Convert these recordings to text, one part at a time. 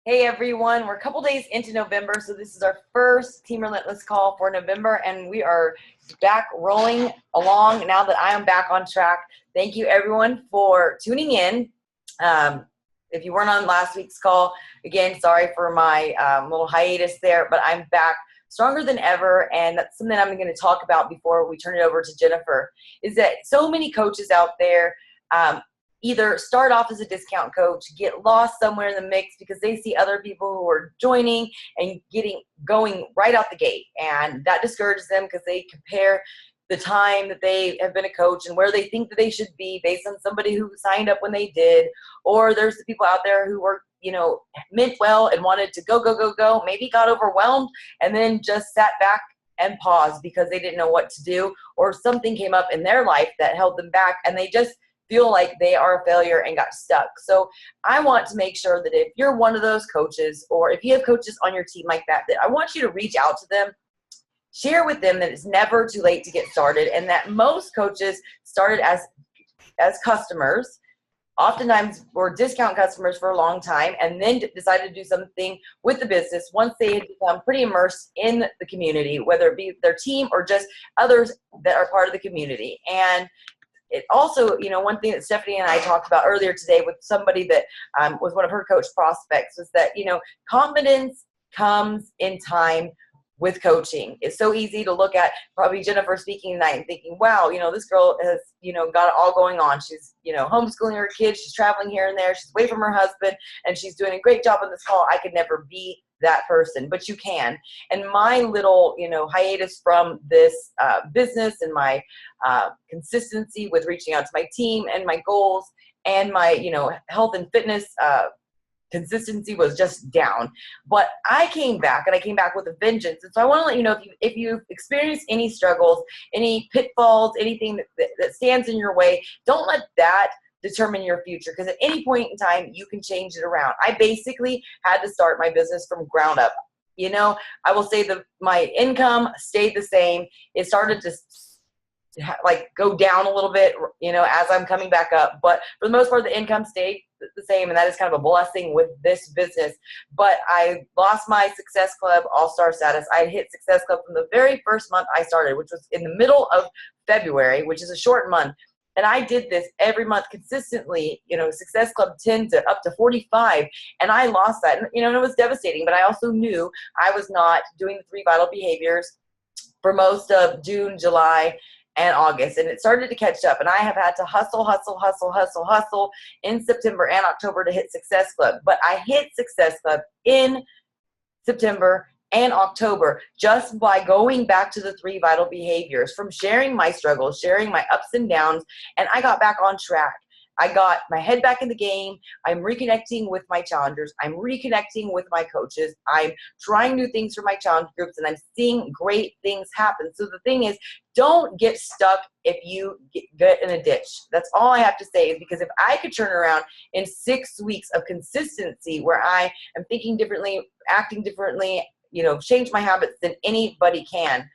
Hey everyone, we're a couple days into November, so this is our first Team Relentless call for November, and we are back rolling along now that I am back on track. Thank you everyone for tuning in. If you weren't on last week's call, again, sorry for my little hiatus there, but I'm back stronger than ever, and that's something I'm going to talk about before we turn it over to Jennifer, is that so many coaches out there either start off as a discount coach, get lost somewhere in the mix because they see other people who are joining and going right out the gate. And that discourages them because they compare the time that they have been a coach and where they think that they should be based on somebody who signed up when they did. Or there's the people out there who were, meant well and wanted to go, maybe got overwhelmed and then just sat back and paused because they didn't know what to do, or something came up in their life that held them back and they just feel like they are a failure and got stuck. So I want to make sure that if you're one of those coaches, or if you have coaches on your team like that, that I want you to reach out to them, share with them that it's never too late to get started, and that most coaches started as customers, oftentimes were discount customers for a long time, and then decided to do something with the business once they had become pretty immersed in the community, whether it be their team or just others that are part of the community. And it also, one thing that Stephanie and I talked about earlier today with somebody that was one of her coach prospects was that, confidence comes in time with coaching. It's so easy to look at probably Jennifer speaking tonight and thinking, wow, this girl has, got it all going on. She's, homeschooling her kids. She's traveling here and there. She's away from her husband and she's doing a great job on this call. I could never be that person, but you can. And my little, hiatus from this business and my consistency with reaching out to my team and my goals and my, health and fitness consistency was just down. But I came back, and I came back with a vengeance. And so I want to let you know, if you've experienced any struggles, any pitfalls, anything that stands in your way, don't let that determine your future, because at any point in time you can change it around. I basically had to start my business from ground up. I will say that my income stayed the same. It started to go down a little bit, as I'm coming back up. But for the most part, the income stayed the same, and that is kind of a blessing with this business. But I lost my Success Club All-Star status. I had hit Success Club from the very first month I started, which was in the middle of February, which is a short month. And I did this every month consistently, Success Club 10 to up to 45, and I lost that. And, it was devastating, but I also knew I was not doing the 3 vital behaviors for most of June, July, and August, and it started to catch up, and I have had to hustle in September and October to hit Success Club. But I hit Success Club in September and October just by going back to the 3 vital behaviors, from sharing my struggles, sharing my ups and downs, and I got back on track. I got my head back in the game. I'm reconnecting with my challengers. I'm reconnecting with my coaches. I'm trying new things for my challenge groups, and I'm seeing great things happen. So the thing is, don't get stuck if you get in a ditch. That's all I have to say, is because if I could turn around in 6 weeks of consistency where I am thinking differently, acting differently, change my habits, than anybody can.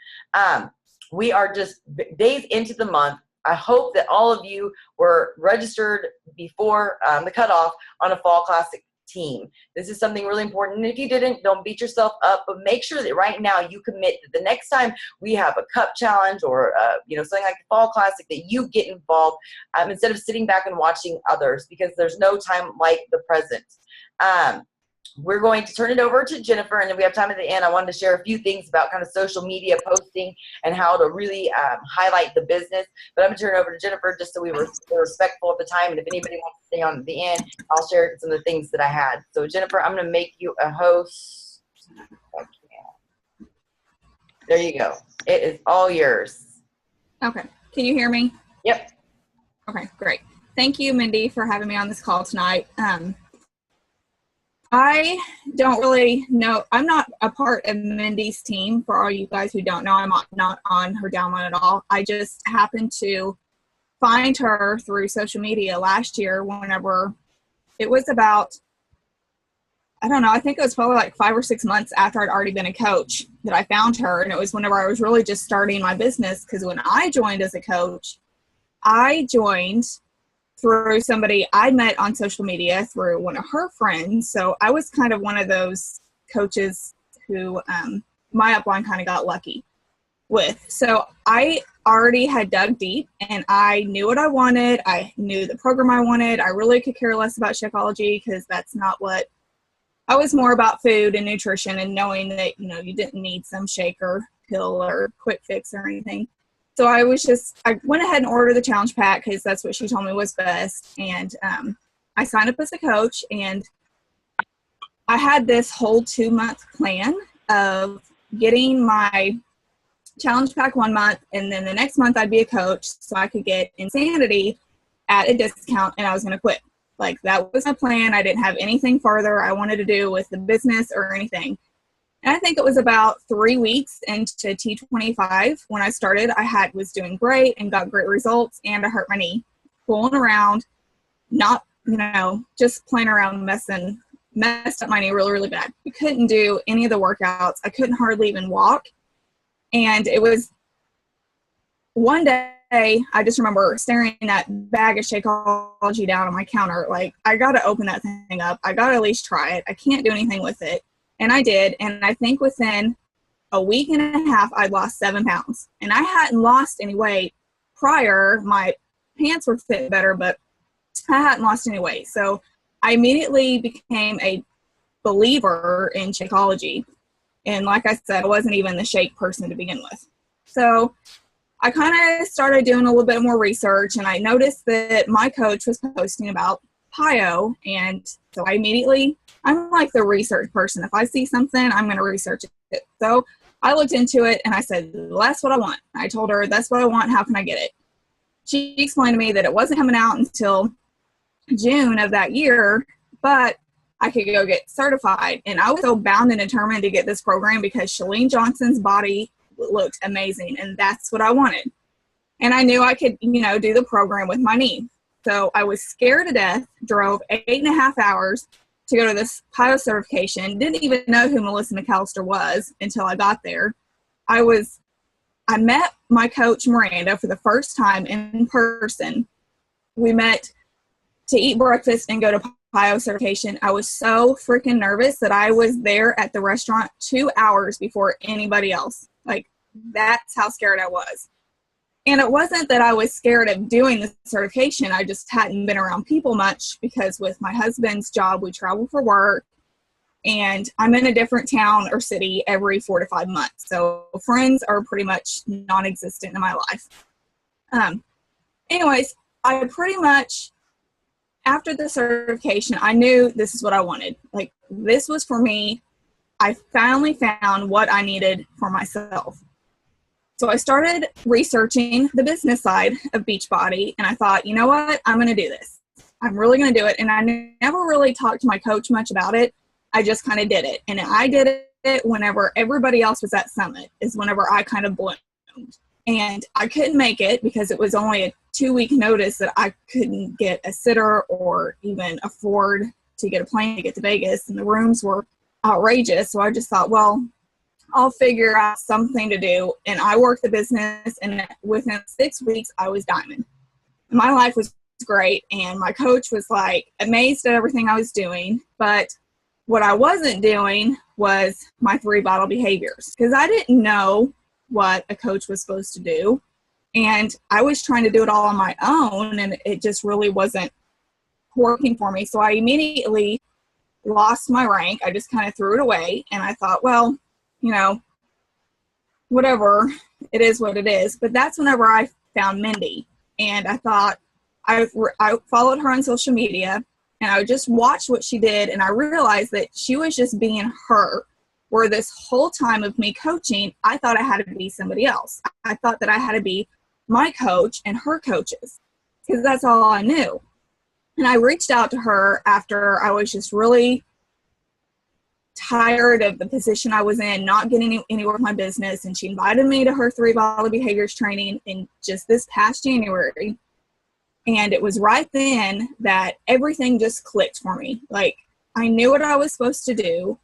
We are just days into the month. I hope that all of you were registered before the cutoff on a Fall Classic team. This is something really important. And if you didn't, don't beat yourself up, but make sure that right now you commit that the next time we have a cup challenge or something like the Fall Classic, that you get involved instead of sitting back and watching others, because there's no time like the present. We're going to turn it over to Jennifer, and if we have time at the end, I wanted to share a few things about kind of social media posting and how to really highlight the business. But I'm going to turn it over to Jennifer just so we were respectful of the time. And if anybody wants to stay on at the end, I'll share some of the things that I had. So Jennifer, I'm going to make you a host. There you go. It is all yours. Okay. Can you hear me? Yep. Okay, great. Thank you, Mindy, for having me on this call tonight. I don't really know. I'm not a part of Mindy's team. For all you guys who don't know, I'm not on her downline at all. I just happened to find her through social media last year whenever it was about, I don't know, I think it was probably like 5 or 6 months after I'd already been a coach that I found her. And it was whenever I was really just starting my business, because when I joined as a coach, I joined through somebody I met on social media through one of her friends. So I was kind of one of those coaches who my upline kind of got lucky with. So I already had dug deep and I knew what I wanted. I knew the program I wanted. I really could care less about Shakeology because that's not what I was more about food and nutrition and knowing that, you know, you didn't need some shake or pill or quick fix or anything. So I went ahead and ordered the challenge pack because that's what she told me was best. And I signed up as a coach, and I had this whole 2-month plan of getting my challenge pack 1 month, and then the next month I'd be a coach so I could get Insanity at a discount, and I was going to quit. Like, that was my plan. I didn't have anything further I wanted to do with the business or anything. And I think it was about 3 weeks into T25 when I started. I was doing great and got great results, and I hurt my knee pulling around, not, just playing around, messed up my knee really, really bad. I couldn't do any of the workouts. I couldn't hardly even walk. And it was one day, I just remember staring that bag of Shakeology down on my counter. Like, I got to open that thing up. I got to at least try it. I can't do anything with it. And I did. And I think within a week and a half, I'd lost 7 pounds. And I hadn't lost any weight prior. My pants were fit better, but I hadn't lost any weight. So I immediately became a believer in Shakeology. And like I said, I wasn't even the shake person to begin with. So I kind of started doing a little bit more research, and I noticed that my coach was posting about PIO. And so I'm like the research person. If I see something, I'm going to research it. So I looked into it and I said, well, that's what I want. I told her, that's what I want. How can I get it? She explained to me that it wasn't coming out until June of that year, but I could go get certified. And I was so bound and determined to get this program because Chalene Johnson's body looked amazing, and that's what I wanted. And I knew I could, do the program with my knee. So I was scared to death, drove 8.5 hours to go to this PIO certification. Didn't even know who Melissa McAllister was until I got there. I met my coach, Miranda, for the first time in person. We met to eat breakfast and go to PIO certification. I was so freaking nervous that I was there at the restaurant 2 hours before anybody else. Like, that's how scared I was. And it wasn't that I was scared of doing the certification. I just hadn't been around people much because with my husband's job, we travel for work, and I'm in a different town or city every 4 to 5 months. So friends are pretty much non-existent in my life. Anyways, I pretty much, after the certification, I knew this is what I wanted. Like, this was for me. I finally found what I needed for myself. So I started researching the business side of Beachbody, and I thought, you know what? I'm going to do this. I'm really going to do it. And I never really talked to my coach much about it. I just kind of did it. And I did it whenever everybody else was at Summit, is whenever I kind of bloomed. And I couldn't make it because it was only a 2-week notice that I couldn't get a sitter or even afford to get a plane to get to Vegas. And the rooms were outrageous. So I just thought, well, I'll figure out something to do. And I worked the business, and within 6 weeks, I was diamond. My life was great, and my coach was like amazed at everything I was doing. But what I wasn't doing was my 3 bottle behaviors, because I didn't know what a coach was supposed to do. And I was trying to do it all on my own, and it just really wasn't working for me. So I immediately lost my rank. I just kind of threw it away, and I thought, well, whatever, it is what it is. But that's whenever I found Mindy, and I thought, I followed her on social media, and I just watched what she did, and I realized that she was just being her. Where this whole time of me coaching, I thought I had to be somebody else. I thought that I had to be my coach and her coaches, because that's all I knew. And I reached out to her after I was just really tired of the position I was in, not getting anywhere with my business. And she invited me to her 3 bottle behaviors training in just this past January. And it was right then that everything just clicked for me. Like, I knew what I was supposed to do.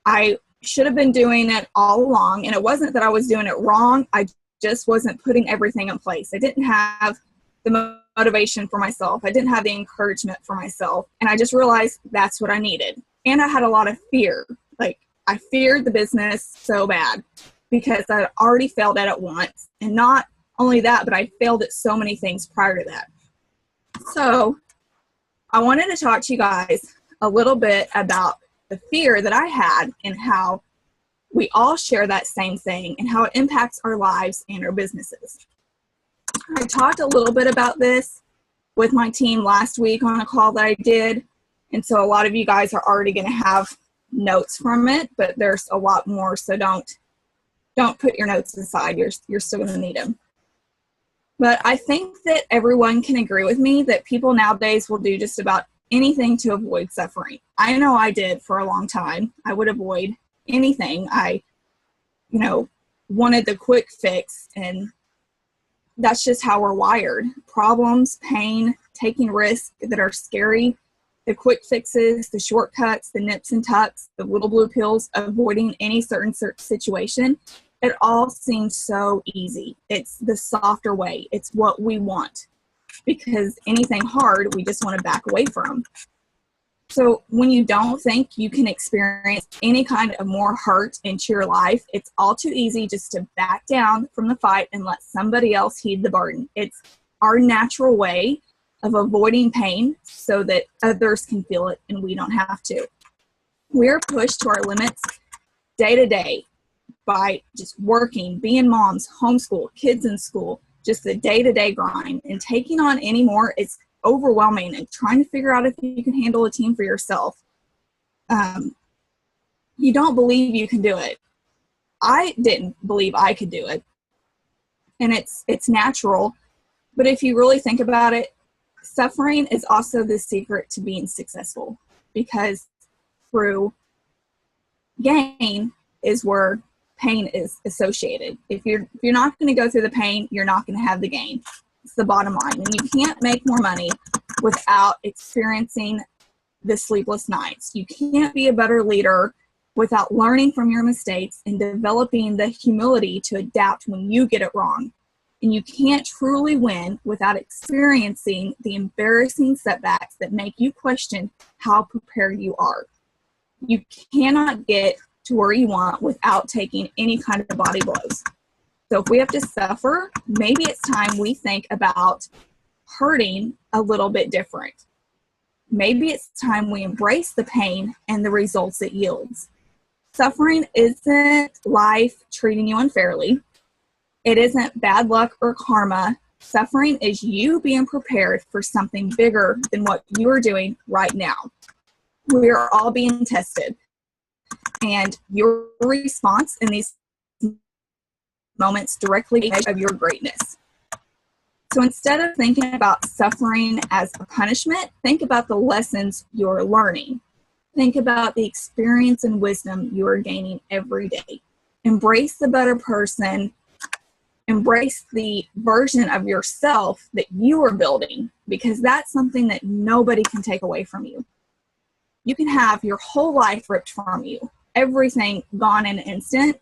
I should have been doing it all along. And it wasn't that I was doing it wrong. I just wasn't putting everything in place. I didn't have the motivation for myself. I didn't have the encouragement for myself. And I just realized that's what I needed. And I had a lot of fear. Like, I feared the business so bad because I already failed at it once. And not only that, but I failed at so many things prior to that. So I wanted to talk to you guys a little bit about the fear that I had and how we all share that same thing and how it impacts our lives and our businesses. I talked a little bit about this with my team last week on a call that I did. And so a lot of you guys are already going to have notes from it, but there's a lot more. So don't put your notes aside. You're still going to need them. But I think that everyone can agree with me that people nowadays will do just about anything to avoid suffering. I know I did for a long time. I would avoid anything. I, wanted the quick fix, and that's just how we're wired. Problems, pain, taking risks that are scary, the quick fixes, the shortcuts, the nips and tucks, the little blue pills, avoiding any certain situation. It all seems so easy. It's the softer way. It's what we want, because anything hard, we just want to back away from. So when you don't think you can experience any kind of more hurt into your life, it's all too easy just to back down from the fight and let somebody else heed the burden. It's our natural way of avoiding pain so that others can feel it and we don't have to. We're pushed to our limits day to day by just working, being moms, homeschool, kids in school, just the day-to-day grind, and taking on any more, it's overwhelming, and trying to figure out if you can handle a team for yourself. You don't believe you can do it. I didn't believe I could do it. And it's natural. But if you really think about it, suffering is also the secret to being successful, because through gain is where pain is associated. If you're not going to go through the pain, you're not going to have the gain. It's the bottom line. And you can't make more money without experiencing the sleepless nights. You can't be a better leader without learning from your mistakes and developing the humility to adapt when you get it wrong. And you can't truly win without experiencing the embarrassing setbacks that make you question how prepared you are. You cannot get to where you want without taking any kind of body blows. So if we have to suffer, maybe it's time we think about hurting a little bit different. Maybe it's time we embrace the pain and the results it yields. Suffering isn't life treating you unfairly. It isn't bad luck or karma. Suffering is you being prepared for something bigger than what you are doing right now. We are all being tested. And your response in these moments directly of your greatness. So instead of thinking about suffering as a punishment, think about the lessons you're learning. Think about the experience and wisdom you are gaining every day. Embrace the better person. Embrace the version of yourself that you are building, because that's something that nobody can take away from you. You can have your whole life ripped from you, everything gone in an instant,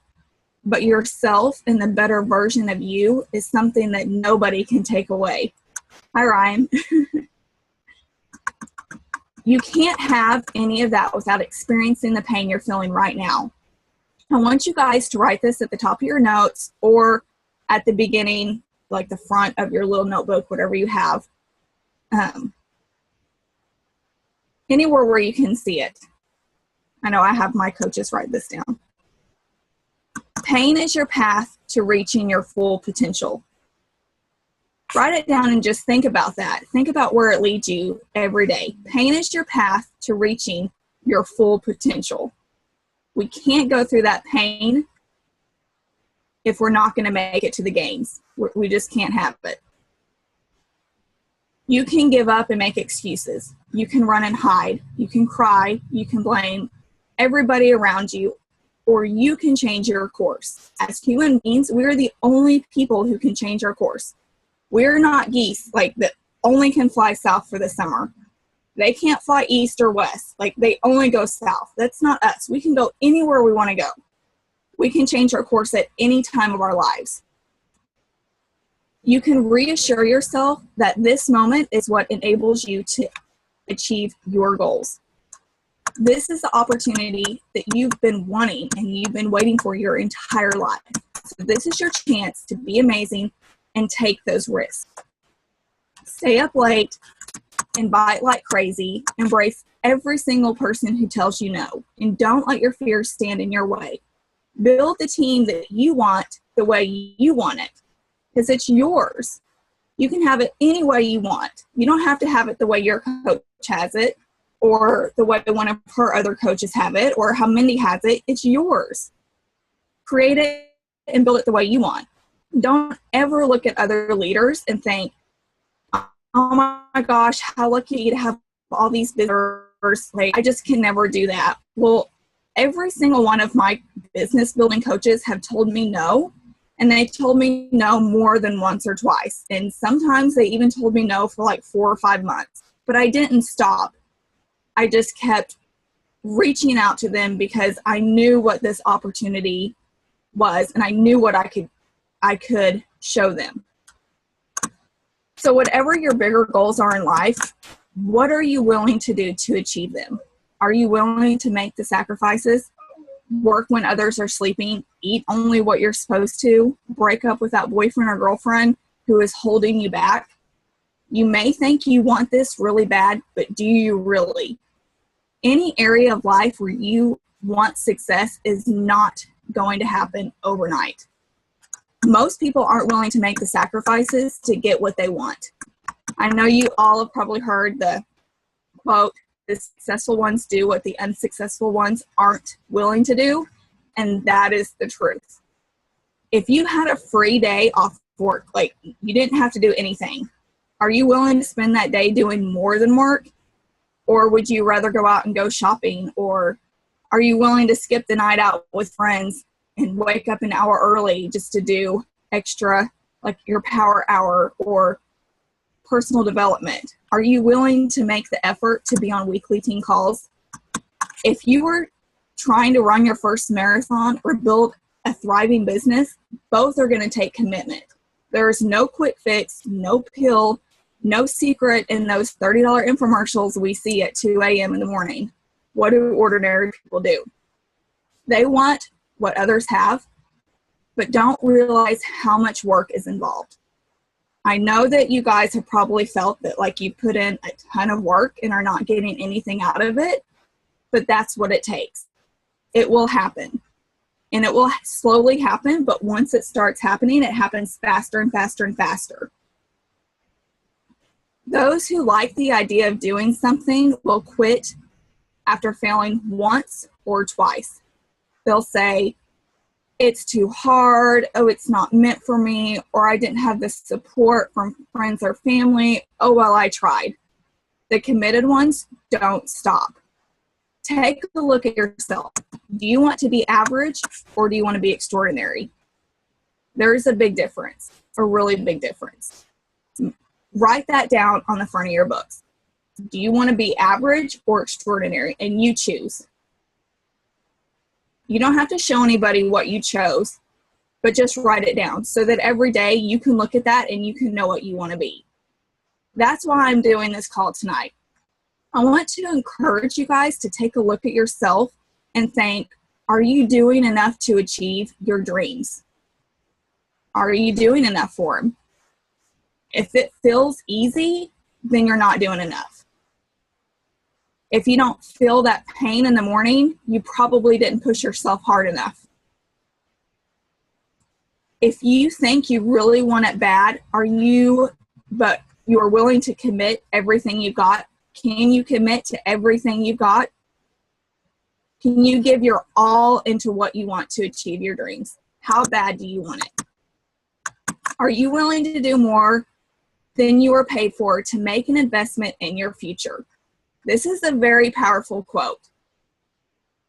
but yourself and the better version of you is something that nobody can take away. Hi, Ryan. You can't have any of that without experiencing the pain you're feeling right now. I want you guys to write this at the top of your notes or at the beginning, like the front of your little notebook, whatever you have. Anywhere where you can see it. I know I have my coaches write this down. Pain is your path to reaching your full potential. Write it down and just think about that. Think about where it leads you every day. Pain is your path to reaching your full potential. We can't go through that pain if we're not going to make it to the gains. We just can't have it. You can give up and make excuses. You can run and hide. You can cry. You can blame everybody around you, or you can change your course. As human beings, we're the only people who can change our course. We're not geese that only can fly south for the summer. They can't fly east or west. They only go south. That's not us. We can go anywhere we want to go. We can change our course at any time of our lives. You can reassure yourself that this moment is what enables you to achieve your goals. This is the opportunity that you've been wanting and you've been waiting for your entire life. So this is your chance to be amazing and take those risks. Stay up late, invite like crazy, embrace every single person who tells you no, and don't let your fears stand in your way. Build the team that you want the way you want it, because it's yours. You can have it any way you want. You don't have to have it the way your coach has it, or the way one of her other coaches have it, or how Mindy has it. It's yours. Create it and build it the way you want. Don't ever look at other leaders and think, oh my gosh, how lucky to have all these visitors. Like, I just can never do that. Well, every single one of my business building coaches have told me no, and they told me no more than once or twice. And sometimes they even told me no for like 4 or 5 months. But I didn't stop. I just kept reaching out to them because I knew what this opportunity was, and I knew what I could show them. So whatever your bigger goals are in life, what are you willing to do to achieve them? Are you willing to make the sacrifices, work when others are sleeping, eat only what you're supposed to, break up with that boyfriend or girlfriend who is holding you back? You may think you want this really bad, but do you really? Any area of life where you want success is not going to happen overnight. Most people aren't willing to make the sacrifices to get what they want. I know you all have probably heard the quote, the successful ones do what the unsuccessful ones aren't willing to do, and that is the truth. If you had a free day off work, like you didn't have to do anything, are you willing to spend that day doing more than work? Or would you rather go out and go shopping? Or are you willing to skip the night out with friends and wake up an hour early just to do extra, like your power hour or personal development? Are you willing to make the effort to be on weekly team calls? If you were trying to run your first marathon or build a thriving business, both are going to take commitment. There's no quick fix, no pill, no secret in those $30 infomercials we see at 2 a.m. in the morning. What do ordinary people do? They want what others have, but don't realize how much work is involved. I know that you guys have probably felt that like you put in a ton of work and are not getting anything out of it, but that's what it takes. It will happen. And it will slowly happen, but once it starts happening, it happens faster and faster and faster. Those who like the idea of doing something will quit after failing once or twice. They'll say, it's too hard, oh, it's not meant for me, or I didn't have the support from friends or family, oh, well, I tried. The committed ones don't stop. Take a look at yourself. Do you want to be average or do you want to be extraordinary? There is a big difference, a really big difference. Write that down on the front of your books. Do you want to be average or extraordinary? And you choose. You don't have to show anybody what you chose, but just write it down so that every day you can look at that and you can know what you want to be. That's why I'm doing this call tonight. I want to encourage you guys to take a look at yourself and think, are you doing enough to achieve your dreams? Are you doing enough for them? If it feels easy, then you're not doing enough. If you don't feel that pain in the morning, you probably didn't push yourself hard enough. If you think you really want it bad, but you are willing to commit everything you've got? Can you commit to everything you've got? Can you give your all into what you want to achieve your dreams? How bad do you want it? Are you willing to do more than you are paid for to make an investment in your future? This is a very powerful quote.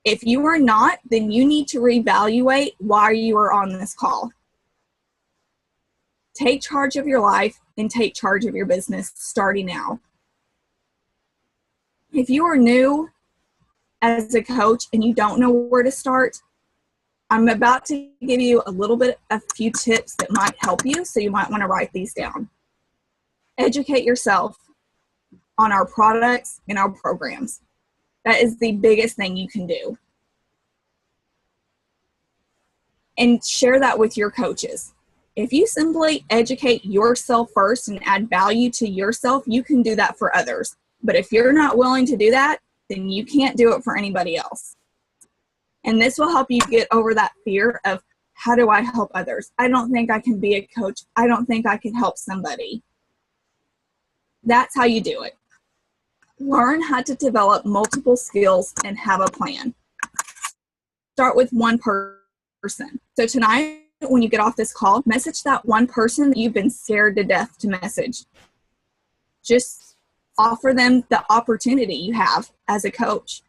If you are not, then you need to reevaluate why you are on this call. Take charge of your life and take charge of your business starting now. If you are new as a coach and you don't know where to start, I'm about to give you a few tips that might help you, so you might want to write these down. Educate yourself on our products and our programs. That is the biggest thing you can do. And share that with your coaches. If you simply educate yourself first and add value to yourself, you can do that for others. But if you're not willing to do that, then you can't do it for anybody else. And this will help you get over that fear of, how do I help others? I don't think I can be a coach. I don't think I can help somebody. That's how you do it. Learn how to develop multiple skills and have a plan. Start with one person. So tonight, when you get off this call, message that one person that you've been scared to death to message. Just offer them the opportunity you have as a coach.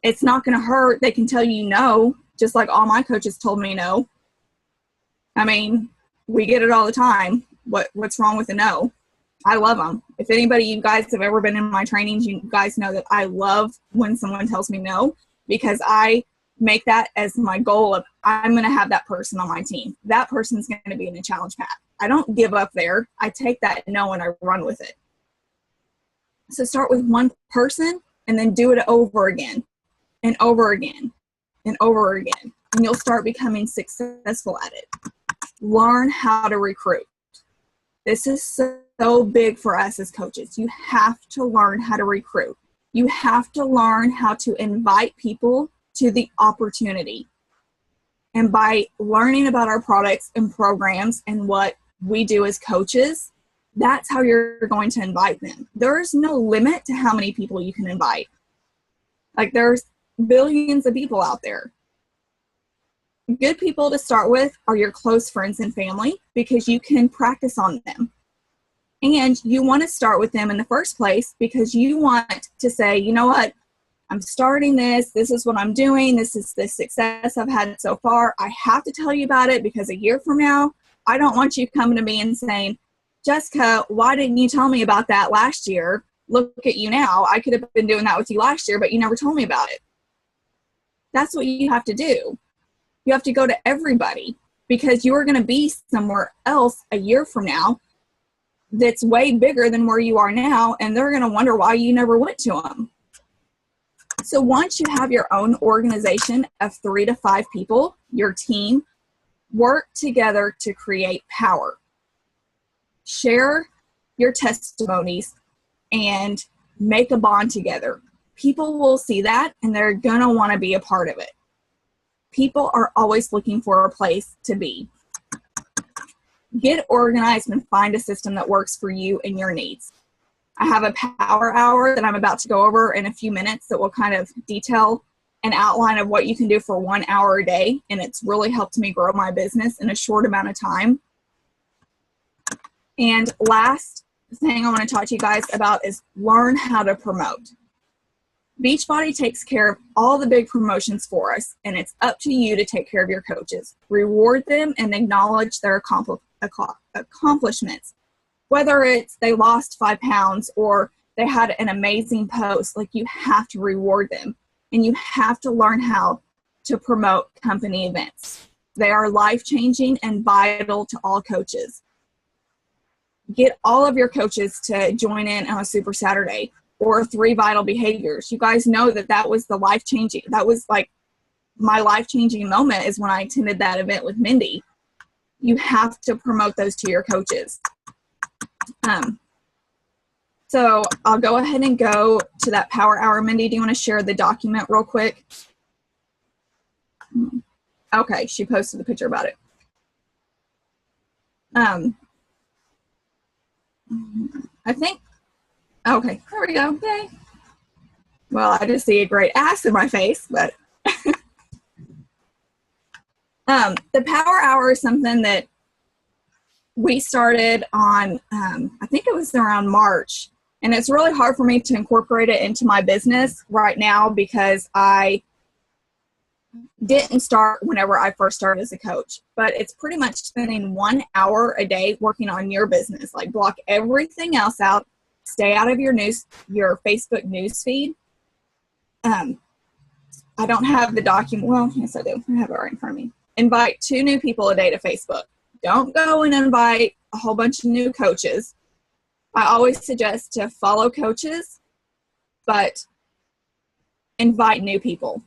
It's not going to hurt. They can tell you no, just like all my coaches told me no. I mean, we get it all the time. What's wrong with a no? I love them. If anybody, you guys have ever been in my trainings, you guys know that I love when someone tells me no, because I make that as my goal of, I'm going to have that person on my team. That person's going to be in a challenge path. I don't give up there. I take that no and I run with it. So start with one person and then do it over again and over again and over again. And you'll start becoming successful at it. Learn how to recruit. This is so big for us as coaches. You have to learn how to recruit. You have to learn how to invite people to the opportunity. And by learning about our products and programs and what we do as coaches, that's how you're going to invite them. There's no limit to how many people you can invite. Like, there's billions of people out there. Good people to start with are your close friends and family, because you can practice on them. And you want to start with them in the first place because you want to say, you know what, I'm starting this. This is what I'm doing. This is the success I've had so far. I have to tell you about it because a year from now, I don't want you coming to me and saying, Jessica, why didn't you tell me about that last year? Look at you now. I could have been doing that with you last year, but you never told me about it. That's what you have to do. You have to go to everybody, because you are going to be somewhere else a year from now that's way bigger than where you are now, and they're going to wonder why you never went to them. So once you have your own organization of 3 to 5 people, your team, work together to create power. Share your testimonies and make a bond together. People will see that and they're going to want to be a part of it. People are always looking for a place to be. Get organized and find a system that works for you and your needs. I have a power hour that I'm about to go over in a few minutes that will kind of detail an outline of what you can do for 1 hour a day. And it's really helped me grow my business in a short amount of time. And last thing I want to talk to you guys about is learn how to promote. Beachbody takes care of all the big promotions for us, and it's up to you to take care of your coaches. Reward them and acknowledge their accomplishments. Whether it's they lost 5 pounds or they had an amazing post, like, you have to reward them. And you have to learn how to promote company events. They are life-changing and vital to all coaches. Get all of your coaches to join in on a Super Saturday or 3 Vital Behaviors. You guys know that was the life-changing, that was like my life-changing moment, is when I attended that event with Mindy. You have to promote those to your coaches. So I'll go ahead and go to that power hour. Mindy, do you want to share the document real quick? Okay, she posted the picture about it. I think, okay, there we go. Yay. Well, I just see a great ass in my face, but the power hour is something that we started on, I think it was around March, and it's really hard for me to incorporate it into my business right now because I didn't start whenever I first started as a coach, but it's pretty much spending 1 hour a day working on your business. Like, block everything else out, stay out of your Facebook news feed. I don't have the document. Well, yes, I do. I have it right in front of me. Invite 2 new people a day to Facebook. Don't go and invite a whole bunch of new coaches. I always suggest to follow coaches, but invite new people.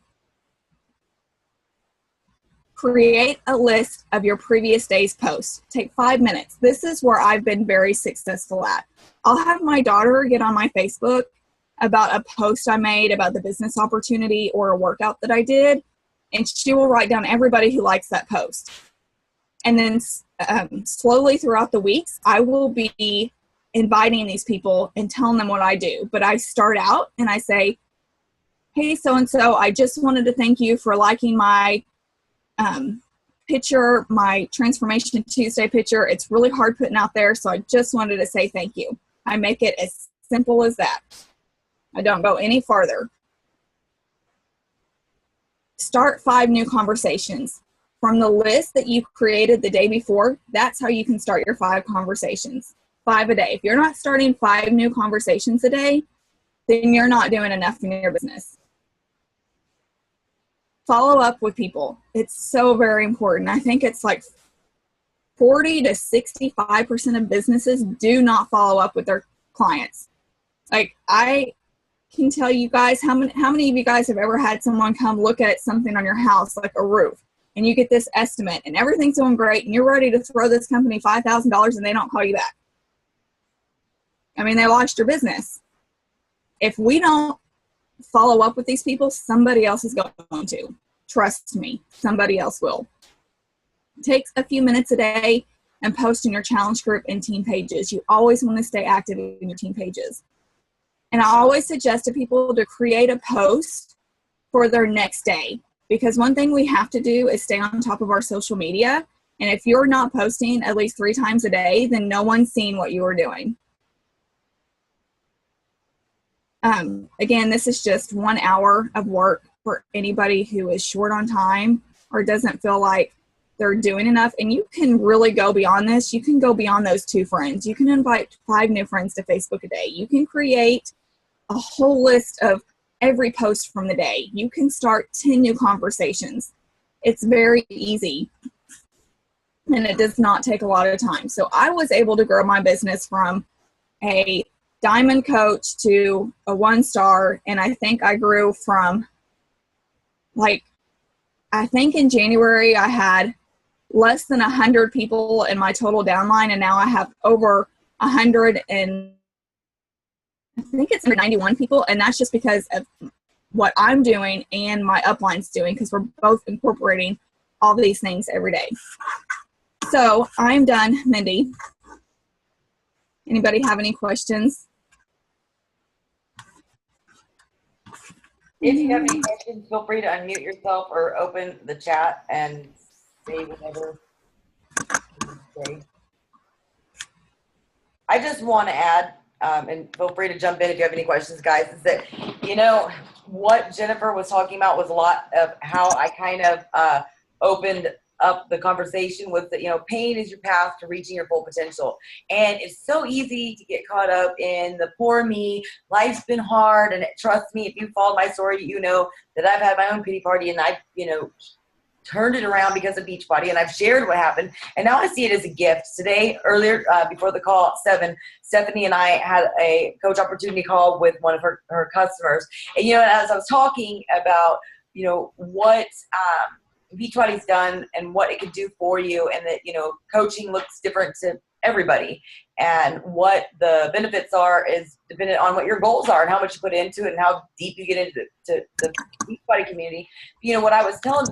Create a list of your previous day's posts. Take 5 minutes. This is where I've been very successful at. I'll have my daughter get on my Facebook about a post I made about the business opportunity or a workout that I did, and she will write down everybody who likes that post. And then slowly throughout the weeks, I will be inviting these people and telling them what I do. But I start out and I say, hey, so-and-so, I just wanted to thank you for liking my picture, my Transformation Tuesday picture. It's really hard putting out there, so I just wanted to say thank you. I make it as simple as that. I don't go any farther. Start 5 new conversations. From the list that you created the day before, that's how you can start your 5 conversations. 5 a day. If you're not starting 5 new conversations a day, then you're not doing enough in your business. Follow up with people. It's so very important. I think it's like 40 to 65% of businesses do not follow up with their clients. Like, I can tell you guys, how many of you guys have ever had someone come look at something on your house, like a roof, and you get this estimate and everything's going great and you're ready to throw this company $5,000 and they don't call you back? I mean, they lost your business. If we don't follow up with these people, somebody else is going to. Trust me, somebody else will. It takes a few minutes a day and post in your challenge group and team pages. You always want to stay active in your team pages. And I always suggest to people to create a post for their next day, because one thing we have to do is stay on top of our social media. And if you're not posting at least 3 times a day, then no one's seeing what you are doing. Again, this is just 1 hour of work for anybody who is short on time or doesn't feel like they're doing enough. And you can really go beyond this. You can go beyond those 2 friends. You can invite 5 new friends to Facebook a day. You can create a whole list of every post from the day. You can start 10 new conversations. It's very easy, and it does not take a lot of time. So I was able to grow my business from a diamond coach to a 1-star, and I think I grew from, like, I think in January I had less than 100 people in my total downline, and now I have over 100, and I think it's 191 people, and that's just because of what I'm doing and my upline's doing, because we're both incorporating all these things every day. So I'm done, Mindy. Anybody have any questions? If you have any questions, feel free to unmute yourself or open the chat and say whatever you say. I just want to add, and feel free to jump in if you have any questions, guys, is that, you know, what Jennifer was talking about was a lot of how I kind of opened up the conversation with the, you know, pain is your path to reaching your full potential. And it's so easy to get caught up in the poor me, life's been hard, and trust me, if you followed my story, you know that I've had my own pity party, and I've, you know, turned it around because of Beachbody, and I've shared what happened, and now I see it as a gift. Today, earlier, before the call at 7, Stephanie and I had a coach opportunity call with one of her customers, and, you know, as I was talking about, you know, what Beachbody's done and what it could do for you, and that, you know, coaching looks different to everybody, and what the benefits are is dependent on what your goals are and how much you put into it and how deep you get into the Beachbody community. You know, what I was telling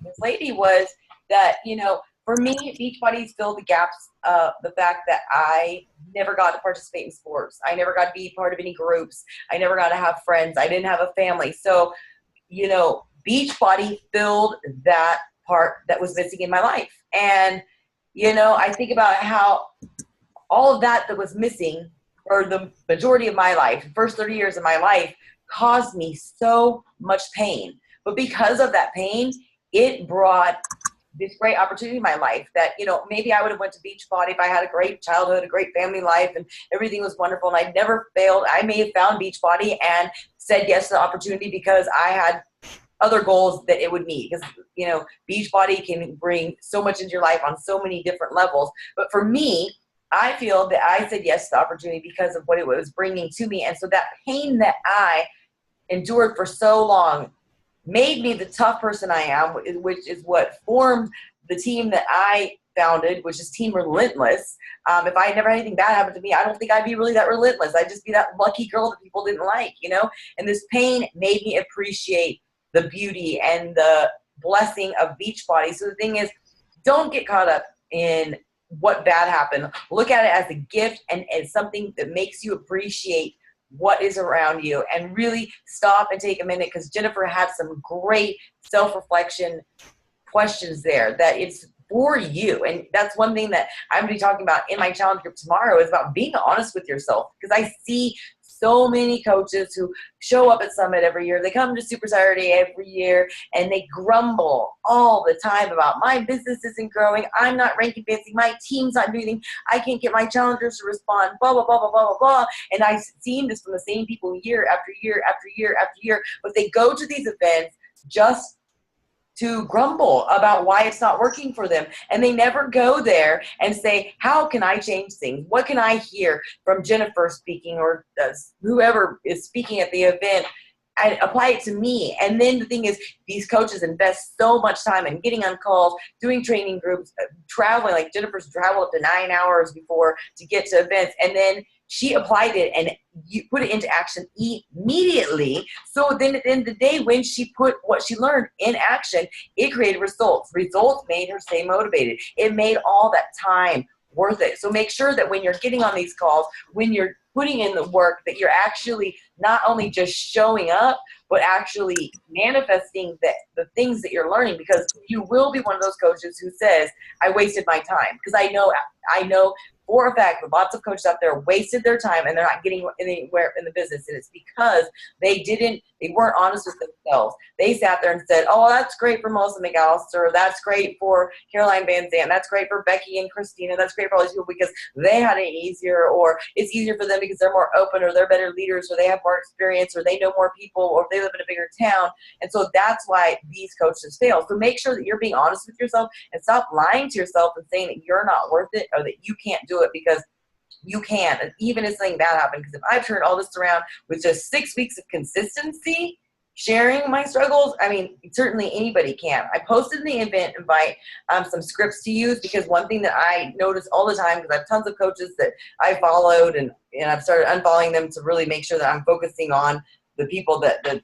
this lady was that, you know, for me, Beachbody's filled the gaps of the fact that I never got to participate in sports. I never got to be part of any groups. I never got to have friends. I didn't have a family. So, you know, Beachbody filled that part that was missing in my life. And, you know, I think about how all of that was missing for the majority of my life, the first 30 years of my life, caused me so much pain. But because of that pain, it brought this great opportunity in my life that, you know, maybe I would have went to Beachbody if I had a great childhood, a great family life, and everything was wonderful, and I'd never failed. I may have found Beachbody and said yes to the opportunity because I had other goals that it would meet. Because, you know, Beachbody can bring so much into your life on so many different levels. But for me, I feel that I said yes to the opportunity because of what it was bringing to me. And so that pain that I endured for so long made me the tough person I am, which is what formed the team that I founded, which is Team Relentless. If I had never had anything bad happen to me, I don't think I'd be really that relentless. I'd just be that lucky girl that people didn't like, you know? And this pain made me appreciate the beauty and the blessing of Beachbody. So the thing is, don't get caught up in what bad happened. Look at it as a gift and as something that makes you appreciate what is around you, and really stop and take a minute, because Jennifer had some great self-reflection questions there that it's for you. And that's one thing that I'm going to be talking about in my challenge group tomorrow, is about being honest with yourself. Because I see so many coaches who show up at Summit every year. They come to Super Saturday every year and they grumble all the time about my business isn't growing. I'm not ranking fancy. My team's not doing anything. I can't get my challengers to respond, blah, blah, blah, blah, blah, blah, blah. And I've seen this from the same people year after year after year after year. But they go to these events just to grumble about why it's not working for them. And they never go there and say, how can I change things? What can I hear from Jennifer speaking, or whoever is speaking at the event? I apply it to me. And then the thing is, these coaches invest so much time in getting on calls, doing training groups, traveling. Like Jennifer's traveled up to 9 hours before to get to events. And then she applied it and you put it into action immediately. So then at the end of the day, when she put what she learned in action, it created results. Results made her stay motivated. It made all that time worth it. So make sure that when you're getting on these calls, when you're putting in the work, that you're actually not only just showing up, but actually manifesting the things that you're learning, because you will be one of those coaches who says, I wasted my time. Because I know for a fact that lots of coaches out there wasted their time and they're not getting anywhere in the business. And it's because they weren't honest with themselves. They sat there and said, oh, that's great for Melissa McAllister. That's great for Caroline Van Zandt. That's great for Becky and Christina. That's great for all these people because they had it easier, or it's easier for them because they're more open, or they're better leaders, or they have more experience, or they know more people, or they live in a bigger town. And so that's why these coaches fail. So make sure that you're being honest with yourself and stop lying to yourself and saying that you're not worth it, or that you can't do it, because you can. And even if something bad happened, because if I've turned all this around with just 6 weeks of consistency, sharing my struggles, I mean, certainly anybody can. I posted in the event invite some scripts to use, because one thing that I notice all the time, because I have tons of coaches that I followed, and I've started unfollowing them to really make sure that I'm focusing on the people that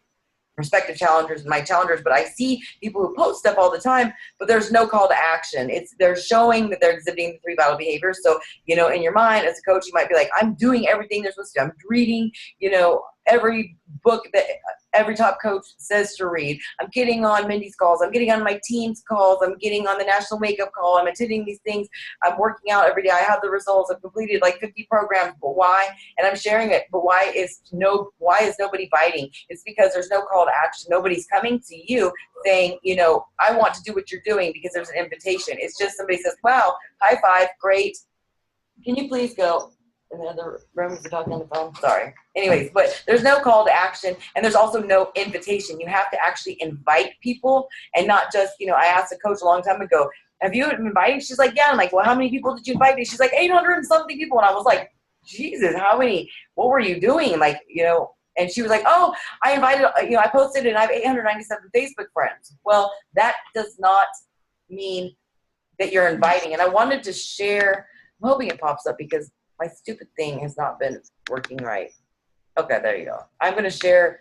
prospective challengers and my challengers. But I see people who post stuff all the time, but there's no call to action. They're showing that they're exhibiting the 3 vital behaviors. So, you know, in your mind as a coach, you might be like, I'm doing everything they're supposed to do. I'm reading, you know, every book that every top coach says to read. I'm getting on Mindy's calls. I'm getting on my team's calls. I'm getting on the National Makeup Call. I'm attending these things. I'm working out every day. I have the results. I've completed like 50 programs. But why? And I'm sharing it. But why is nobody biting? It's because there's no call to action. Nobody's coming to you saying, you know, I want to do what you're doing, because there's an invitation. It's just somebody says, wow, high five, great. Can you please go in the other room? We're talking on the phone. Sorry. Anyways, but there's no call to action, and there's also no invitation. You have to actually invite people, and not just, you know, I asked a coach a long time ago, have you been inviting? She's like, yeah. I'm like, well, how many people did you invite? She's like, 800 and something people. And I was like, Jesus, what were you doing? Like, you know, and she was like, oh, I invited, you know, I posted and I have 897 Facebook friends. Well, that does not mean that you're inviting. And I wanted to share, I'm hoping it pops up because my stupid thing has not been working right. Okay, there you go. I'm going to share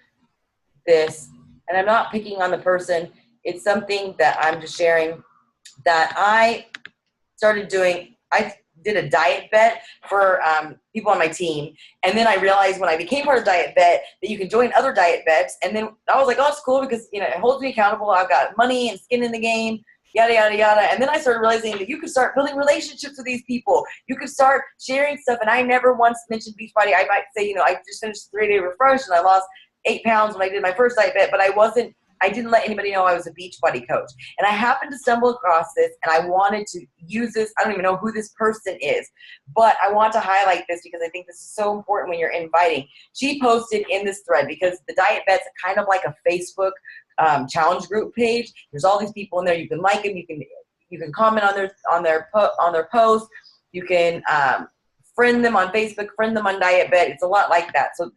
this, and I'm not picking on the person. It's something that I'm just sharing that I started doing. I did a diet bet for people on my team, and then I realized when I became part of Diet Bet that you can join other diet bets, and then I was like, oh, it's cool because, you know, it holds me accountable. I've got money and skin in the game, yada, yada, yada. And then I started realizing that you could start building relationships with these people. You could start sharing stuff. And I never once mentioned Beachbody. I might say, you know, I just finished a 3-day refresh and I lost 8 pounds when I did my first diet bet, but I didn't let anybody know I was a Beachbody coach. And I happened to stumble across this, and I wanted to use this. I don't even know who this person is, but I want to highlight this because I think this is so important when you're inviting. She posted in this thread, because the diet bet's kind of like a Facebook challenge group page. There's all these people in there. You can like them. You can comment on their posts. You can friend them on Facebook, friend them on Diet Bet. It's a lot like that. So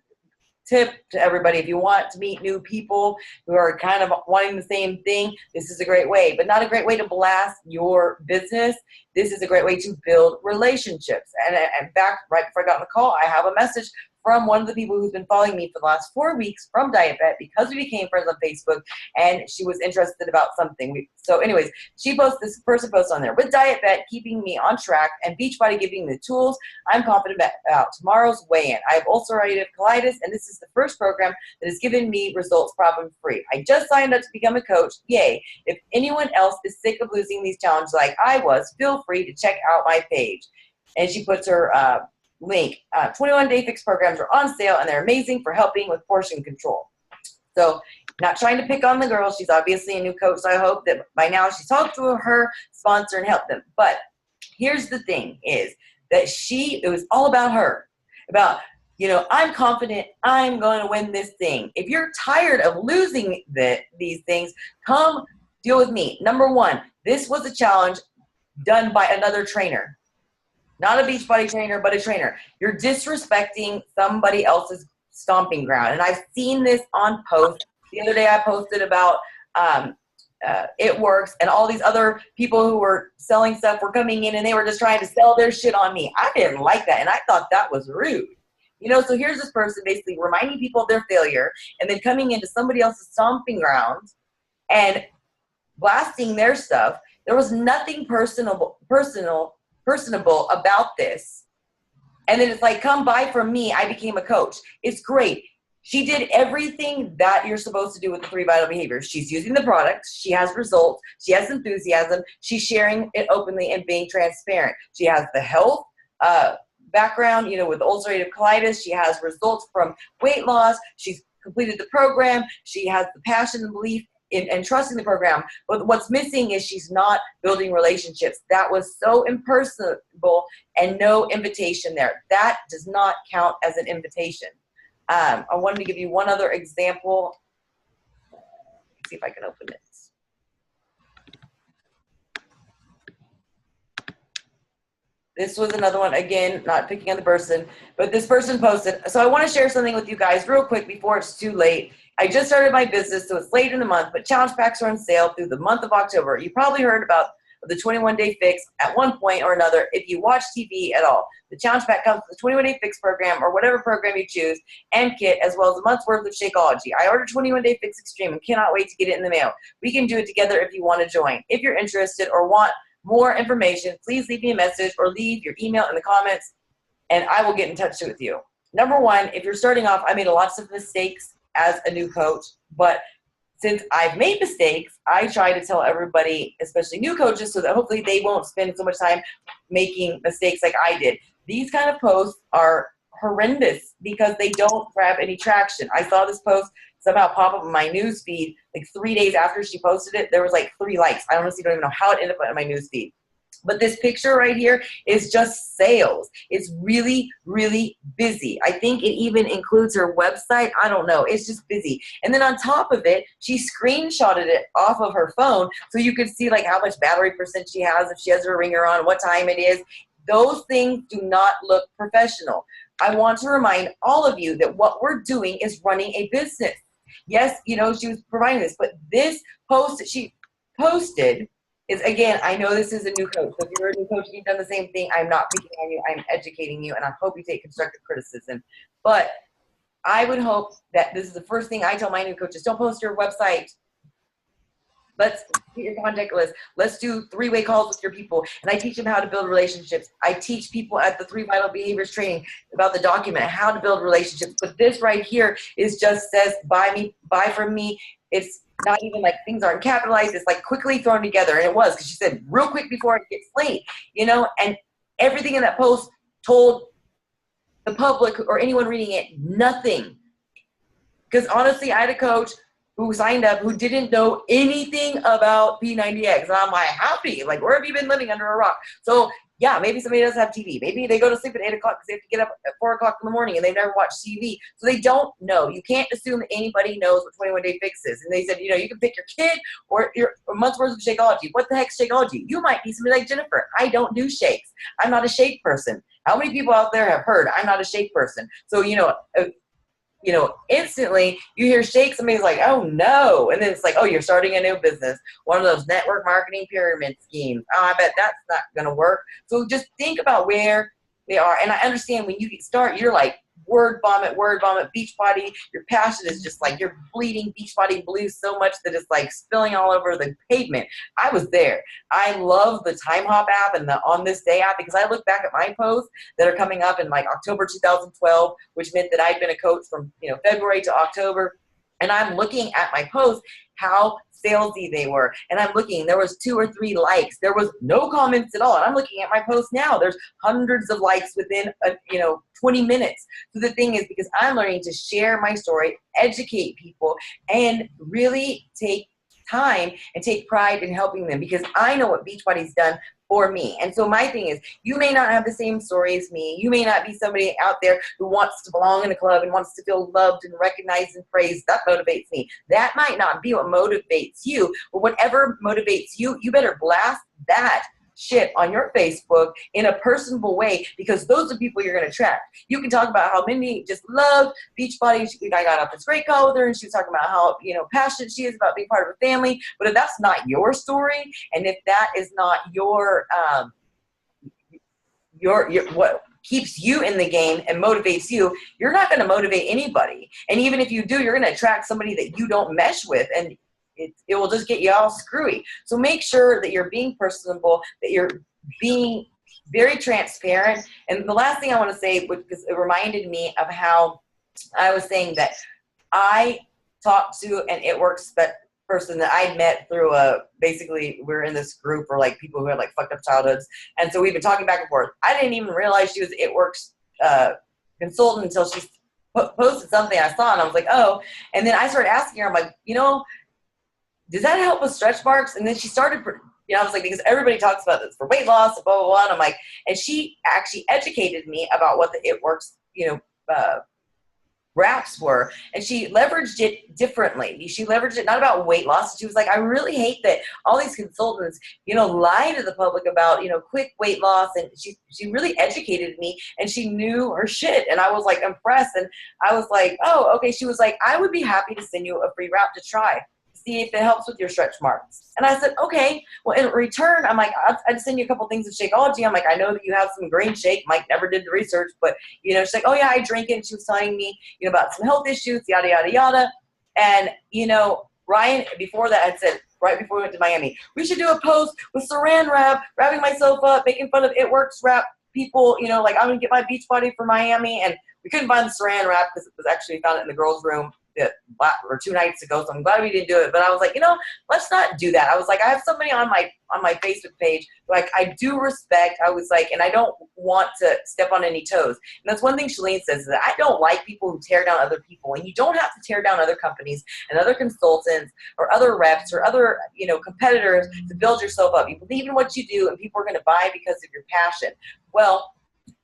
tip to everybody, if you want to meet new people who are kind of wanting the same thing, this is a great way, but not a great way to blast your business. This is a great way to build relationships. And in fact, right before I got on the call, I have a message from one of the people who's been following me for the last 4 weeks from Diet Bet because we became friends on Facebook, and she was interested about something. So anyways, this person posts on there, with Diet Bet keeping me on track and Beachbody giving me the tools I'm confident about tomorrow's weigh-in. I have ulcerative colitis, and this is the first program that has given me results problem-free. I just signed up to become a coach. Yay. If anyone else is sick of losing these challenges like I was, feel free to check out my page. And she puts her link. 21-day fix programs are on sale, and they're amazing for helping with portion control. So not trying to pick on the girl. She's obviously a new coach, so I hope that by now she's talked to her sponsor and helped them. But here's the thing is that it was all about her. About, I'm confident I'm going to win this thing. If you're tired of losing these things, come deal with me. Number one, this was a challenge done by another trainer. Not a Beachbody trainer, but a trainer. You're disrespecting somebody else's stomping ground. And I've seen this on posts. The other day I posted about It Works, and all these other people who were selling stuff were coming in and they were just trying to sell their shit on me. I didn't like that, and I thought that was rude. So here's this person basically reminding people of their failure and then coming into somebody else's stomping ground and blasting their stuff. There was nothing personable about this. And then it's like, come buy from me. I became a coach. It's great. She did everything that you're supposed to do with the 3 vital behaviors. She's using the products. She has results. She has enthusiasm. She's sharing it openly and being transparent. She has the health background, with ulcerative colitis. She has results from weight loss. She's completed the program. She has the passion and belief and trusting the program. But what's missing is she's not building relationships. That was so impersonable and no invitation there. That does not count as an invitation. I wanted to give you one other example. Let's see if I can open it. This was another one, again, not picking on the person, but this person posted. So I want to share something with you guys real quick before it's too late. I just started my business, so it's late in the month, but challenge packs are on sale through the month of October. You probably heard about the 21-day fix at one point or another if you watch TV at all. The challenge pack comes with the 21-day fix program or whatever program you choose and kit, as well as a month's worth of Shakeology. I ordered 21-day fix extreme and cannot wait to get it in the mail. We can do it together if you want to join. If you're interested or want more information, please leave me a message or leave your email in the comments and I will get in touch with you. Number one, if you're starting off, I made lots of mistakes as a new coach, but since I've made mistakes, I try to tell everybody, especially new coaches, so that hopefully they won't spend so much time making mistakes like I did. These kind of posts are horrendous because they don't grab any traction. I saw this post somehow pop up in my news feed like 3 days after she posted it. There was like 3 likes. I honestly don't even know how it ended up in my news feed. But this picture right here is just sales. It's really, really busy. I think it even includes her website. I don't know. It's just busy. And then on top of it, she screenshotted it off of her phone so you could see like how much battery percent she has, if she has her ringer on, what time it is. Those things do not look professional. I want to remind all of you that what we're doing is running a business. Yes, she was providing this, but this post that she posted is, again, I know this is a new coach. So if you're a new coach and you've done the same thing, I'm not picking on you. I'm educating you, and I hope you take constructive criticism. But I would hope that this is the first thing I tell my new coaches. Don't post your website. Let's get your contact list. Let's do 3-way calls with your people. And I teach them how to build relationships. I teach people at the 3 Vital Behaviors training about the document, how to build relationships. But this right here is just says, buy from me. It's not even like things aren't capitalized. It's like quickly thrown together. And it was, because she said real quick before it gets late, and everything in that post told the public or anyone reading it nothing. Because honestly, I had a coach who signed up who didn't know anything about P90X. And I'm like, happy. Like, where have you been living under a rock? So Yeah, maybe somebody doesn't have TV. Maybe they go to sleep at 8 o'clock because they have to get up at 4 o'clock in the morning and they've never watched TV. So they don't know. You can't assume that anybody knows what 21 Day Fix is. And they said, you can pick your kid or your a month's worth of Shakeology. What the heck's Shakeology? You might be somebody like Jennifer. I don't do shakes. I'm not a shake person. How many people out there have heard I'm not a shake person? So, instantly you hear shake, somebody's like, oh no. And then it's like, oh, you're starting a new business. One of those network marketing pyramid schemes. Oh, I bet that's not going to work. So just think about where they are. And I understand when you start, you're like word vomit, Beachbody. Your passion is just like you're bleeding Beachbody blue so much that it's like spilling all over the pavement. I was there. I love the Time Hop app and the On This Day app because I look back at my posts that are coming up in like October 2012, which meant that I'd been a coach from February to October. And I'm looking at my posts, how salesy they were. And I'm looking, there was 2 or 3 likes. There was no comments at all. And I'm looking at my post now. There's hundreds of likes within 20 minutes. So the thing is, because I'm learning to share my story, educate people, and really take time and take pride in helping them because I know what Beachbody's done for me. And so my thing is, you may not have the same story as me. You may not be somebody out there who wants to belong in a club and wants to feel loved and recognized and praised. That motivates me. That might not be what motivates you, but whatever motivates you, you better blast that shit on your Facebook in a personable way because those are the people you're going to attract. You can talk about how Mindy just loved Beachbody. I got off this great call with her and she was talking about how passionate she is about being part of a family. But if that's not your story and if that is not your what keeps you in the game and motivates you, you're not going to motivate anybody. And even if you do, you're going to attract somebody that you don't mesh with, and it will just get you all screwy. So make sure that you're being personable, that you're being very transparent. And the last thing I want to say, because it reminded me of how I was saying that I talked to an It Works person that I'd met through basically we're in this group or like people who had like fucked up childhoods. And so we've been talking back and forth. I didn't even realize she was It Works consultant until she posted something I saw and I was like, oh. And then I started asking her, I'm like, does that help with stretch marks? And then she started, I was like, because everybody talks about this for weight loss, blah, blah, blah. And I'm like, and she actually educated me about what the It Works, wraps were. And she leveraged it differently. She leveraged it not about weight loss. She was like, I really hate that all these consultants, lie to the public about, quick weight loss. And she really educated me and she knew her shit. And I was like impressed. And I was like, oh, okay. She was like, I would be happy to send you a free wrap to try. See if it helps with your stretch marks. And I said, okay. Well, in return, I'm like, I'd send you a couple things of Shakeology. I'm like, I know that you have some green shake. Mike never did the research, but, she's like, oh yeah, I drink it. And she was telling me, about some health issues, yada, yada, yada. And, Ryan, before that, had said, right before we went to Miami, we should do a post with Saran wrap, wrapping myself up, making fun of It Works wrap people, like I'm going to get my Beachbody for Miami. And we couldn't find the Saran wrap because it was actually found it in the girls' room. 2 nights ago, so I'm glad we didn't do it. But I was like, let's not do that. I was like, I have somebody on my Facebook page, like I do respect. I was like, and I don't want to step on any toes. And that's one thing Shalene says, is that I don't like people who tear down other people. And you don't have to tear down other companies and other consultants or other reps or other competitors to build yourself up. You believe in what you do, and people are going to buy because of your passion. Well,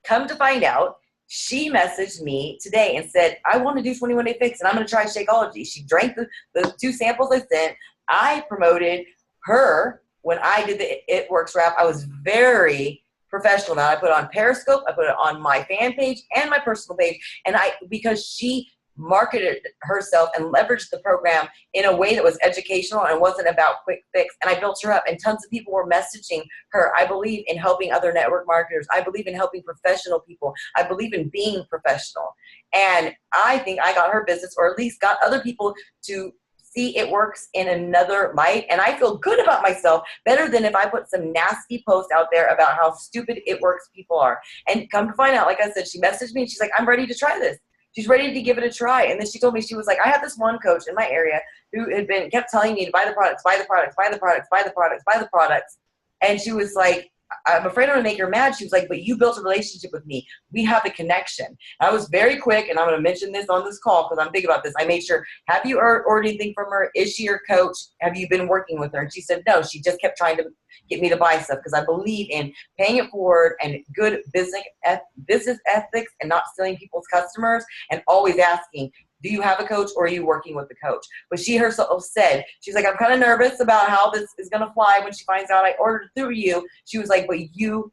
come to find out, she messaged me today and said, I want to do 21 Day Fix and I'm going to try Shakeology. She drank the 2 samples I sent. I promoted her when I did the It Works wrap. I was very professional. Now I put it on Periscope. I put it on my fan page and my personal page. And because she marketed herself and leveraged the program in a way that was educational and wasn't about quick fix. And I built her up, and tons of people were messaging her. I believe in helping other network marketers. I believe in helping professional people. I believe in being professional. And I think I got her business, or at least got other people to see It Works in another light. And I feel good about myself, better than if I put some nasty post out there about how stupid It Works people are. And come to find out, like I said, she messaged me and she's like, I'm ready to try this. She's ready to give it a try. And then she told me, she was like, I have this one coach in my area who kept telling me to buy the products, buy the products, buy the products, buy the products, buy the products. And she was like, I'm afraid I'm going to make her mad. She was like, but you built a relationship with me. We have a connection. I was very quick, and I'm going to mention this on this call because I'm thinking about this. I made sure, have you ordered anything from her? Is she your coach? Have you been working with her? And she said, no, she just kept trying to get me to buy stuff because I believe in paying it forward and good business ethics and not stealing people's customers and always asking, do you have a coach or are you working with the coach? But she herself said, she's like, I'm kind of nervous about how this is going to fly when she finds out I ordered through you. She was like, but you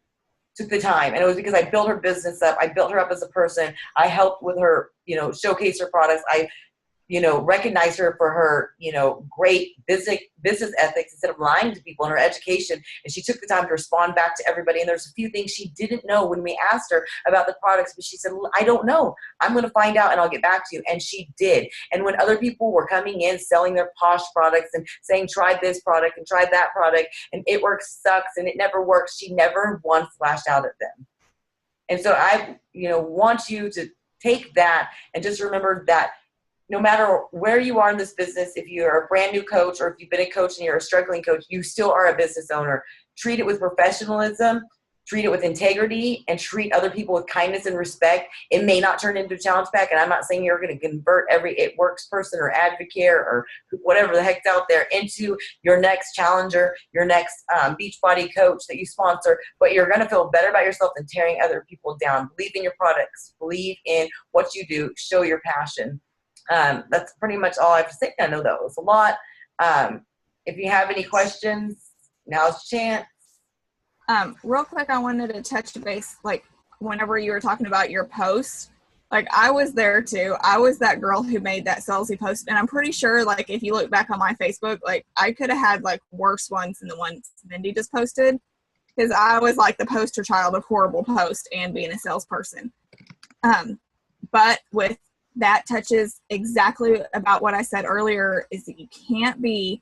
took the time. And it was because I built her business up. I built her up as a person. I helped with her, showcase her products. I recognize her for her, great business ethics instead of lying to people in her education. And she took the time to respond back to everybody. And there's a few things she didn't know when we asked her about the products, but she said, I don't know. I'm going to find out and I'll get back to you. And she did. And when other people were coming in, selling their posh products and saying, try this product and try that product, and it works, sucks, and it never works, she never once lashed out at them. And so I, want you to take that and just remember that no matter where you are in this business, if you're a brand new coach or if you've been a coach and you're a struggling coach, you still are a business owner. Treat it with professionalism, treat it with integrity, and treat other people with kindness and respect. It may not turn into a challenge pack, and I'm not saying you're going to convert every It Works person or advocate or whatever the heck's out there into your next challenger, your next Beachbody coach that you sponsor, but you're going to feel better about yourself than tearing other people down. Believe in your products. Believe in what you do. Show your passion. That's pretty much all I have to say. I know that was a lot. If you have any questions, now's your chance. Real quick, I wanted to touch base, whenever you were talking about your post, I was there too. I was that girl who made that salesy post, and I'm pretty sure, if you look back on my Facebook, I could have had, worse ones than the ones Mindy just posted, because I was, the poster child of horrible post and being a salesperson. But with that touches exactly about what I said earlier, is that you can't be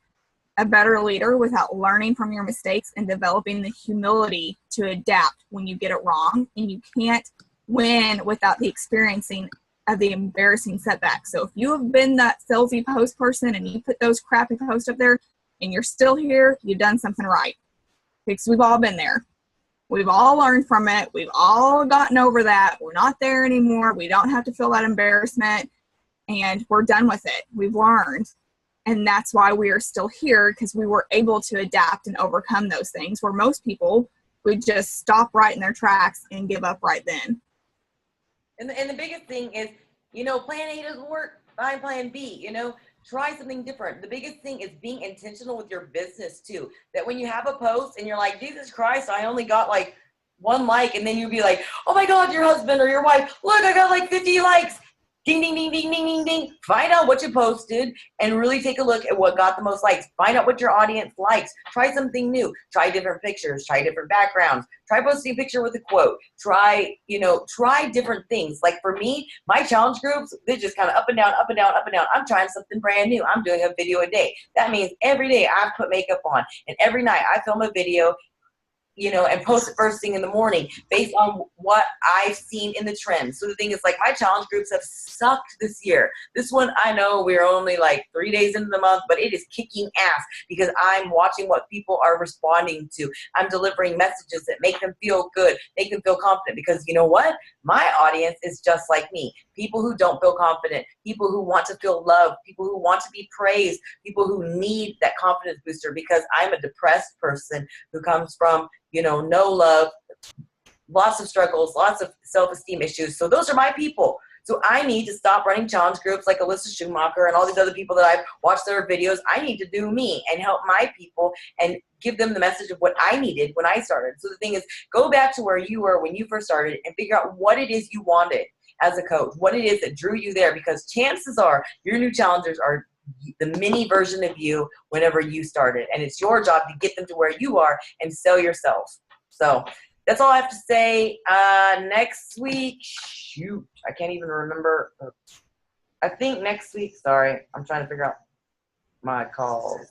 a better leader without learning from your mistakes and developing the humility to adapt when you get it wrong. And you can't win without the experiencing of the embarrassing setbacks. So if you have been that salesy post person and you put those crappy posts up there and you're still here, you've done something right. Because we've all been there. We've all learned from it. We've all gotten over that. We're not there anymore. We don't have to feel that embarrassment, and we're done with it. We've learned, and that's why we are still here, because we were able to adapt and overcome those things, where most people would just stop right in their tracks and give up right then. And the biggest thing is, plan A doesn't work, find plan B, try something different. The biggest thing is being intentional with your business too. That when you have a post and you're like, Jesus Christ, I only got 1 like, and then you'd be like, oh my God, your husband or your wife, look, I got 50 likes. Ding, ding, ding, ding, ding, ding, ding. Find out what you posted and really take a look at what got the most likes. Find out what your audience likes. Try something new. Try different pictures. Try different backgrounds. Try posting a picture with a quote. Try different things. For me, my challenge groups, they're just kind of up and down, up and down, up and down. I'm trying something brand new. I'm doing a video a day. That means every day I put makeup on, and every night I film a video, and post it first thing in the morning based on what I've seen in the trends. So the thing is, my challenge groups have sucked this year. This one, I know we're only 3 days into the month, but it is kicking ass because I'm watching what people are responding to. I'm delivering messages that make them feel good, make them feel confident, because you know what? My audience is just like me. People who don't feel confident, people who want to feel loved, people who want to be praised, people who need that confidence booster, because I'm a depressed person who comes from no love, lots of struggles, lots of self-esteem issues. So those are my people. So I need to stop running challenge groups like Alyssa Schumacher and all these other people that I've watched their videos. I need to do me and help my people and give them the message of what I needed when I started. So the thing is, go back to where you were when you first started and figure out what it is you wanted as a coach, what it is that drew you there, because chances are your new challengers are the mini version of you whenever you started, and it's your job to get them to where you are and sell yourself. So that's all I have to say. Next week, shoot, I can't even remember. I think next week, sorry, I'm trying to figure out my calls.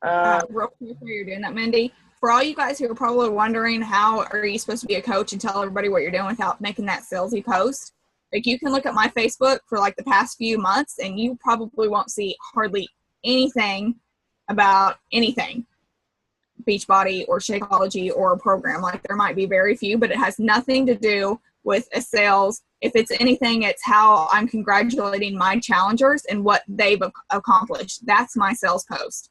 Real quick while you're doing that, Mindy, for all you guys who are probably wondering how are you supposed to be a coach and tell everybody what you're doing without making that salesy post, you can look at my Facebook for the past few months and you probably won't see hardly anything about anything, Beachbody or Shakeology or a program. Like there might be very few, but it has nothing to do with a sales. If it's anything, it's how I'm congratulating my challengers and what they've accomplished. That's my sales post,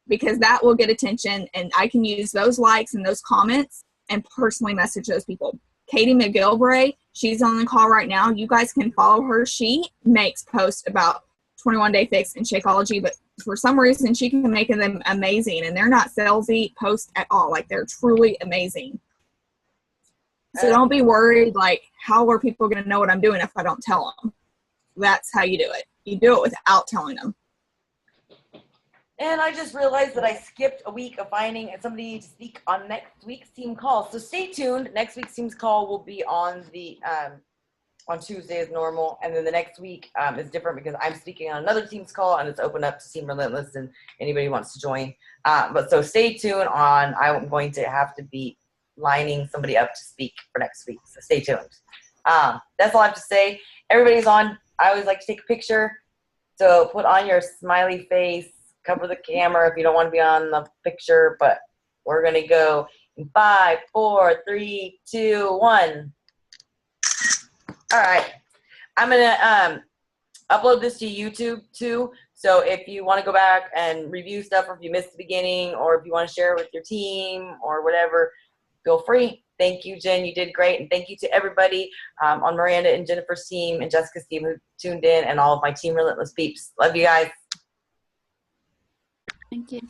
because that will get attention, and I can use those likes and those comments and personally message those people. Katie McGilvray, she's on the call right now. You guys can follow her. She makes posts about 21 Day Fix and Shakeology, but for some reason she can make them amazing, and they're not salesy posts at all. Like they're truly amazing. So don't be worried, like, how are people going to know what I'm doing if I don't tell them? That's how you do it. You do it without telling them. And I just realized that I skipped a week of finding somebody to speak on next week's team call. So stay tuned. Next week's team's call will be on the on Tuesday as normal, and then the next week is different because I'm speaking on another team's call, and it's open up to Team Relentless and anybody who wants to join. But so stay tuned on. I'm going to have to be lining somebody up to speak for next week. So stay tuned. That's all I have to say. Everybody's on. I always like to take a picture. So put on your smiley face, cover the camera if you don't want to be on the picture, but we're going to go in 5, 4, 3, 2, 1. All right. I'm going to upload this to YouTube too. So if you want to go back and review stuff, or if you missed the beginning, or if you want to share it with your team or whatever, feel free. Thank you, Jen. You did great. And thank you to everybody on Miranda and Jennifer's team and Jessica's team who tuned in, and all of my Team Relentless peeps. Love you guys. Thank you.